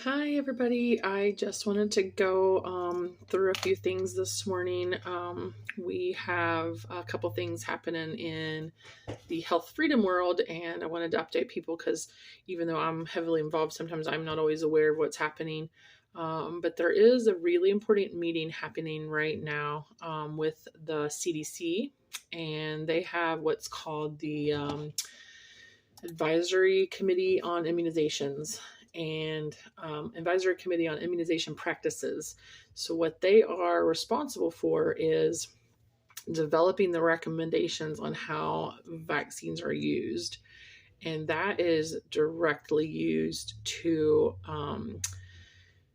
Hi, everybody. I just wanted to go through a few things this morning. We have a couple things happening in the health freedom world, and I wanted to update people because even though I'm heavily involved, sometimes I'm not always aware of what's happening. But there is a really important meeting happening right now with the CDC, and they have what's called the Advisory Committee on Immunizations and Advisory Committee on Immunization Practices. So, what they are responsible for is developing the recommendations on how vaccines are used. And that is directly used to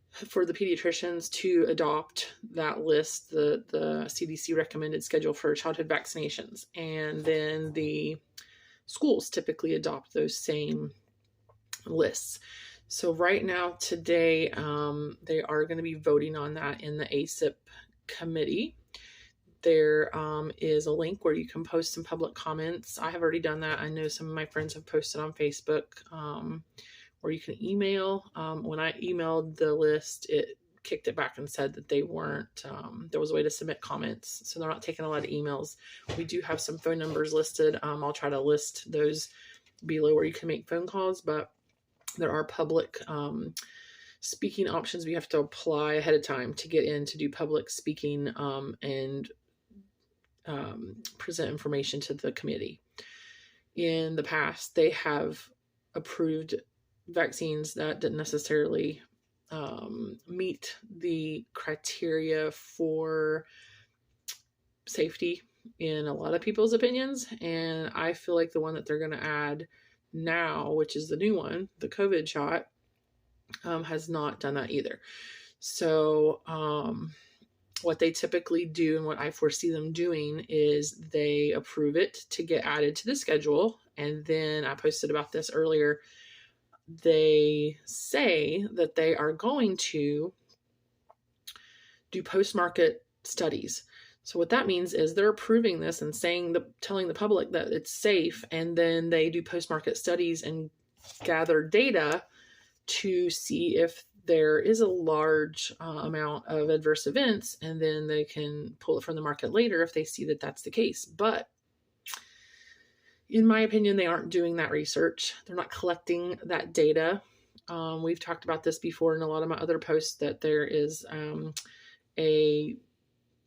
for the pediatricians to adopt that list, the CDC recommended schedule for childhood vaccinations. And then the schools typically adopt those same lists. So right now, today, they are going to be voting on that in the ACIP committee. There is a link where you can post some public comments. I have already done that. I know some of my friends have posted on Facebook, or you can email. When I emailed the list, it kicked it back and said that they weren't, there was a way to submit comments. So they're not taking a lot of emails. We do have some phone numbers listed. I'll try to list those below where you can make phone calls, but there are public speaking options. We have to apply ahead of time to get in to do public speaking and present information to the committee. In the past, they have approved vaccines that didn't necessarily meet the criteria for safety in a lot of people's opinions. And I feel like the one that they're going to add now, which is the new one, the COVID shot, has not done that either. So what they typically do and what I foresee them doing is they approve it to get added to the schedule. And then I posted about this earlier. They say that they are going to do post-market studies. So what that means is they're approving this and telling the public that it's safe, and then they do post-market studies and gather data to see if there is a large amount of adverse events, and then they can pull it from the market later if they see that that's the case. But in my opinion, they aren't doing that research. They're not collecting that data. We've talked about this before in a lot of my other posts, that there is a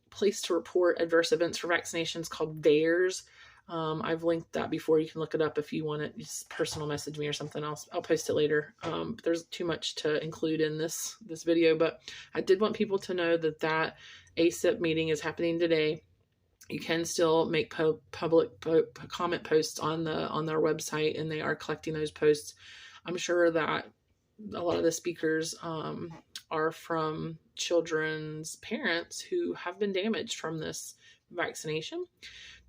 place to report adverse events for vaccinations called VAERS. I've linked that before. You can look it up if you want it. Just personal message me or something else. I'll post it later. There's too much to include in this video, but I did want people to know that ACIP meeting is happening today. You can still make public comment posts on their website, and they are collecting those posts. I'm sure that a lot of the speakers are from children's parents who have been damaged from this vaccination.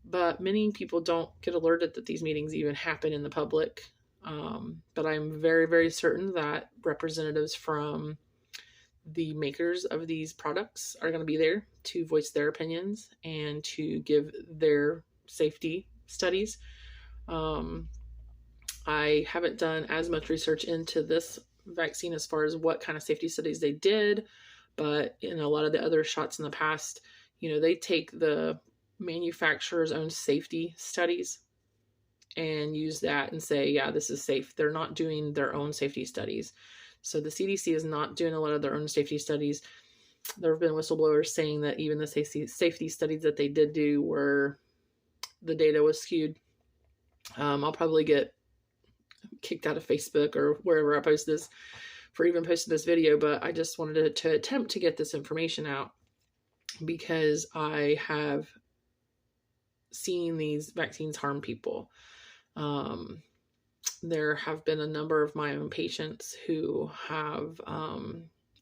But many people don't get alerted that these meetings even happen in the public. But I'm very, very certain that representatives from the makers of these products are going to be there to voice their opinions and to give their safety studies. I haven't done as much research into this vaccine as far as what kind of safety studies they did, but in a lot of the other shots in the past, they take the manufacturer's own safety studies and use that and say, yeah, this is safe. They're not doing their own safety studies. So the CDC is not doing a lot of their own safety studies. There have been whistleblowers saying that even the safety studies that they did do the data was skewed. I'll probably get kicked out of Facebook or wherever I post this for even posting this video, but I just wanted to attempt to get this information out because I have seen these vaccines harm people. There have been a number of my own patients who have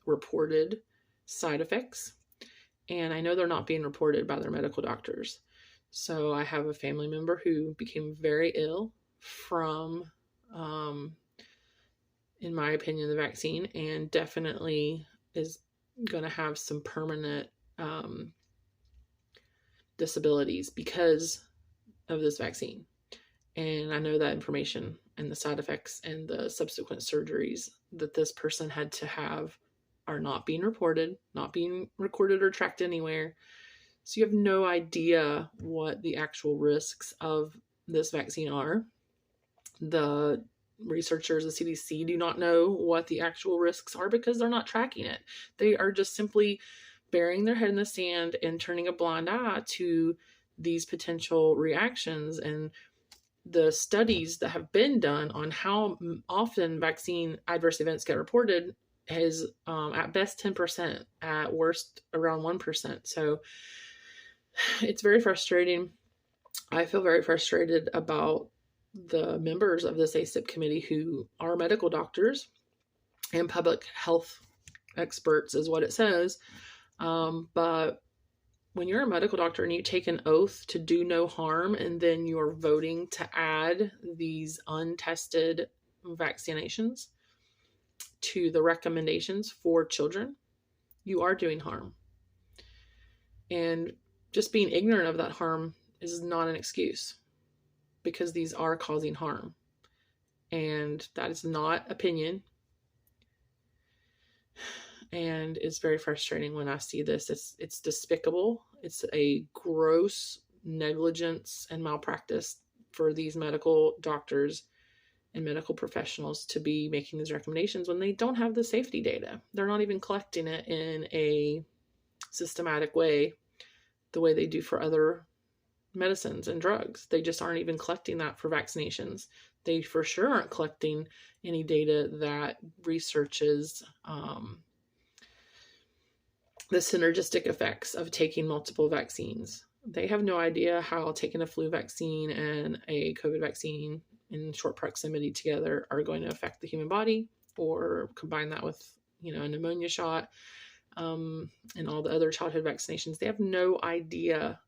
reported side effects, and I know they're not being reported by their medical doctors. So I have a family member who became very ill from, in my opinion, the vaccine, and definitely is going to have some permanent disabilities because of this vaccine. And I know that information and the side effects and the subsequent surgeries that this person had to have are not being reported, not being recorded or tracked anywhere. So you have no idea what the actual risks of this vaccine are. The researchers, the CDC, do not know what the actual risks are because they're not tracking it. They are just simply burying their head in the sand and turning a blind eye to these potential reactions. And the studies that have been done on how often vaccine adverse events get reported is at best 10%, at worst around 1%. So it's very frustrating. I feel very frustrated about the members of this ACIP committee who are medical doctors and public health experts, is what it says. But when you're a medical doctor and you take an oath to do no harm, and then you're voting to add these untested vaccinations to the recommendations for children, you are doing harm. And just being ignorant of that harm is not an excuse, because these are causing harm. And that is not opinion. And it's very frustrating when I see this. It's despicable. It's a gross negligence and malpractice for these medical doctors and medical professionals to be making these recommendations when they don't have the safety data. They're not even collecting it in a systematic way, the way they do for other medicines and drugs. They just aren't even collecting that for vaccinations. They for sure aren't collecting any data that researches the synergistic effects of taking multiple vaccines. They have no idea how taking a flu vaccine and a COVID vaccine in short proximity together are going to affect the human body, or combine that with, a pneumonia shot, and all the other childhood vaccinations. They have no idea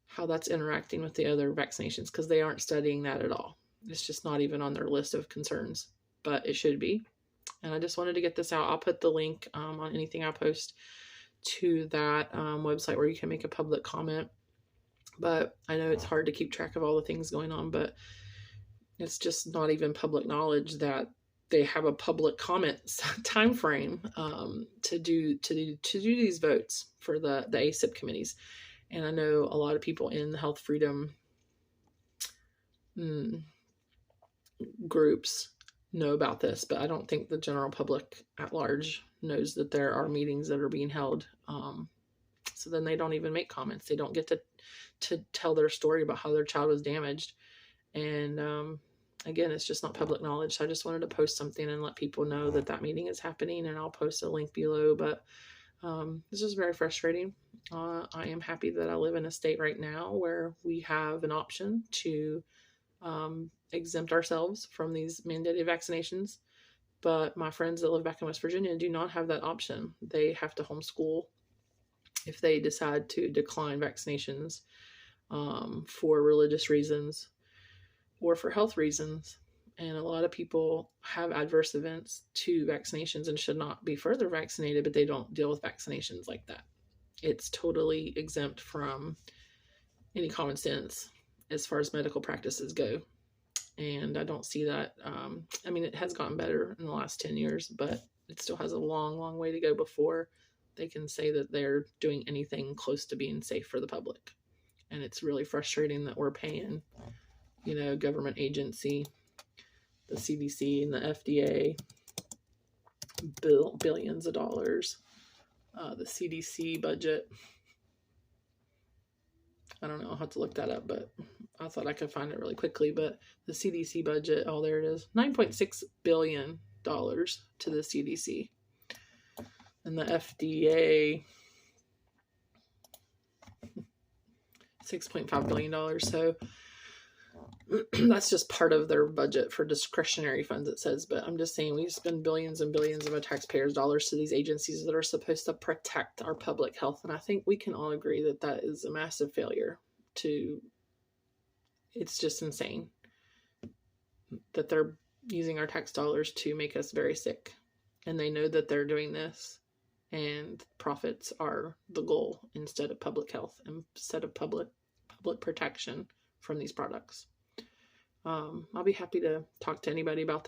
how that's interacting with the other vaccinations, because they aren't studying that at all. It's just not even on their list of concerns, but it should be. And I just wanted to get this out. I'll put the link on anything I post to that website where you can make a public comment. But I know it's hard to keep track of all the things going on, but it's just not even public knowledge that they have a public comment time frame to do these votes for the ACIP committees. And I know a lot of people in the health freedom groups know about this, but I don't think the general public at large knows that there are meetings that are being held. So then they don't even make comments. They don't get to tell their story about how their child was damaged. And again, it's just not public knowledge. So I just wanted to post something and let people know that that meeting is happening, and I'll post a link below. But this is very frustrating. I am happy that I live in a state right now where we have an option to exempt ourselves from these mandated vaccinations. But my friends that live back in West Virginia do not have that option. They have to homeschool if they decide to decline vaccinations for religious reasons or for health reasons. And a lot of people have adverse events to vaccinations and should not be further vaccinated, but they don't deal with vaccinations like that. It's totally exempt from any common sense as far as medical practices go. And I don't see that. It has gotten better in the last 10 years, but it still has a long, long way to go before they can say that they're doing anything close to being safe for the public. And it's really frustrating that we're paying, government agency, the CDC and the FDA, billions of dollars. The CDC budget, I don't know, I'll have to look that up, but I thought I could find it really quickly. But the CDC budget, oh, there it is, $9.6 billion to the CDC. And the FDA, $6.5 billion. So that's just part of their budget for discretionary funds, it says. But I'm just saying, we spend billions and billions of our taxpayers' dollars to these agencies that are supposed to protect our public health. And I think we can all agree that that is a massive failure. It's just insane that they're using our tax dollars to make us very sick. And they know that they're doing this, and profits are the goal instead of public health, instead of public protection from these products. I'll be happy to talk to anybody about